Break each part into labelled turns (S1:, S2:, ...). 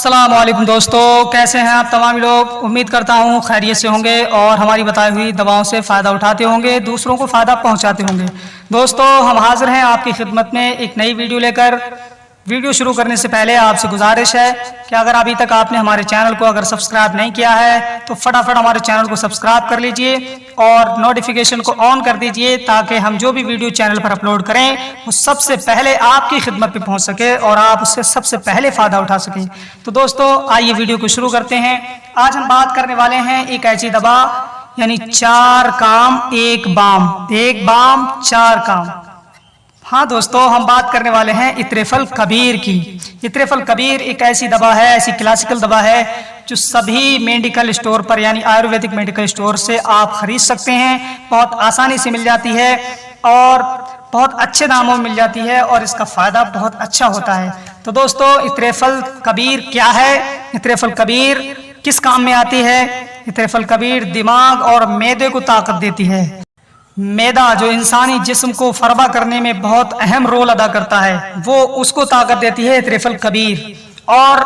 S1: अस्सलाम वालेकुम दोस्तों, कैसे हैं आप तमाम लोग। उम्मीद करता हूँ खैरियत से होंगे और हमारी बताई हुई दवाओं से फ़ायदा उठाते होंगे, दूसरों को फ़ायदा पहुँचाते होंगे। दोस्तों, हम हाजिर हैं आपकी खिदमत में एक नई वीडियो लेकर। वीडियो शुरू करने से पहले आपसे गुजारिश है कि अगर अभी तक आपने हमारे चैनल को अगर सब्सक्राइब नहीं किया है तो फटाफट हमारे चैनल को सब्सक्राइब कर लीजिए और नोटिफिकेशन को ऑन कर दीजिए ताकि हम जो भी वीडियो चैनल पर अपलोड करें वो सबसे पहले आपकी खिदमत पे पहुंच सके और आप उससे सबसे पहले फ़ायदा उठा सकें। तो दोस्तों, आइए वीडियो को शुरू करते हैं। आज हम बात करने वाले हैं एक ऐसी दवा, यानी 4 काम 1 बाम, 1 बाम 4 काम। हाँ दोस्तों, हम बात करने वाले हैं इत्रेफल कबीर की। इत्रेफल कबीर एक ऐसी दवा है, ऐसी क्लासिकल दवा है जो सभी मेडिकल स्टोर पर यानी आयुर्वेदिक मेडिकल स्टोर से आप खरीद सकते हैं। बहुत आसानी से मिल जाती है और बहुत अच्छे दामों में मिल जाती है और इसका फ़ायदा बहुत अच्छा होता है। तो दोस्तों, इत्रेफल कबीर क्या है, इत्रेफल कबीर किस काम में आती है। इत्रेफल कबीर दिमाग और मैदे को ताकत देती है। मैदा जो इंसानी जिस्म को फरबा करने में बहुत अहम रोल अदा करता है, वो उसको ताकत देती है इत्रेफल कबीर। और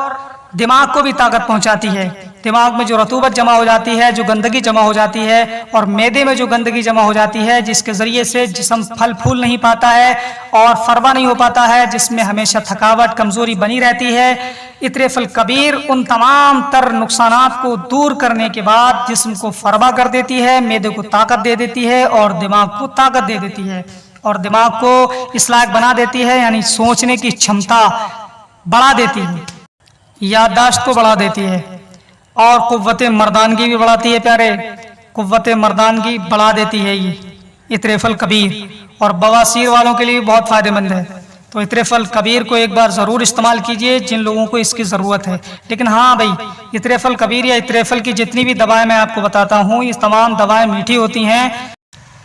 S1: दिमाग को भी ताकत पहुंचाती है। दिमाग में जो रतूबत जमा हो जाती है, जो गंदगी जमा हो जाती है, और मैदे में जो गंदगी जमा हो जाती है, जिसके ज़रिए से जिस्म फल फूल नहीं पाता है और फरबा नहीं हो पाता है, जिसमें हमेशा थकावट कमज़ोरी बनी रहती है। इत्रेफल कबीर उन तमाम तर नुकसानात को दूर करने के बाद जिस्म को फरबा कर देती है, मैदे को ताकत दे देती है और दिमाग को ताकत दे देती है और दिमाग को इस लायक बना देती है, यानी सोचने की क्षमता बढ़ा देती है, याददाश्त को बढ़ा देती है और कुव्वत मर्दानगी भी बढ़ाती है। प्यारे, कुव्वत मर्दानगी बढ़ा देती है ये इत्रेफल कबीर, और बवासीर वालों के लिए भी बहुत फ़ायदेमंद है। तो इत्रेफल कबीर को एक बार ज़रूर इस्तेमाल कीजिए जिन लोगों को इसकी ज़रूरत है। लेकिन हाँ भाई, इत्रेफल कबीर या इत्रेफल की जितनी भी दवाएं मैं आपको बताता हूँ, ये तमाम दवाएं मीठी होती हैं।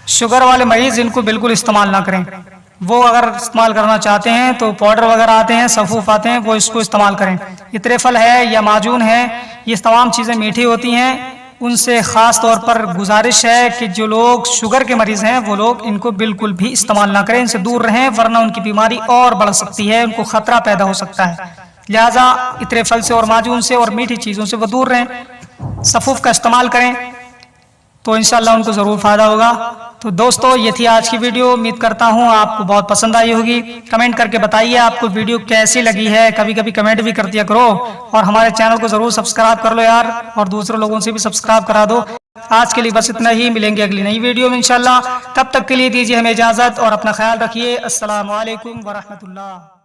S1: शुगर वाले मरीज़ इनको बिल्कुल इस्तेमाल ना करें। वो अगर इस्तेमाल करना चाहते हैं तो पाउडर वगैरह आते हैं, सफ़ूफ आते हैं, वो इसको इस्तेमाल करें। इत्रेफल है या माजून है, ये तमाम चीज़ें मीठी होती हैं। उनसे ख़ास तौर पर गुजारिश है कि जो लोग शुगर के मरीज़ हैं वो लोग इनको बिल्कुल भी इस्तेमाल ना करें, इनसे दूर रहें, वरना उनकी बीमारी और बढ़ सकती है, उनको ख़तरा पैदा हो सकता है। लिहाजा इत्रेफल से और माजून से और मीठी चीज़ों से वो दूर रहें, सफ़ूफ का इस्तेमाल करें, तो इंशाअल्लाह उनको ज़रूर फ़ायदा होगा। तो दोस्तों, ये थी आज की वीडियो। उम्मीद करता हूँ आपको बहुत पसंद आई होगी। कमेंट करके बताइए आपको वीडियो कैसी लगी है, कभी कभी कमेंट भी कर दिया करो और हमारे चैनल को ज़रूर सब्सक्राइब कर लो यार, और दूसरे लोगों से भी सब्सक्राइब करा दो। आज के लिए बस इतना ही, मिलेंगे अगली नई वीडियो में इंशाअल्लाह। तब तक के लिए दीजिए हमें इजाज़त और अपना ख्याल रखिए। अस्सलाम वालेकुम व रहमतुल्लाह।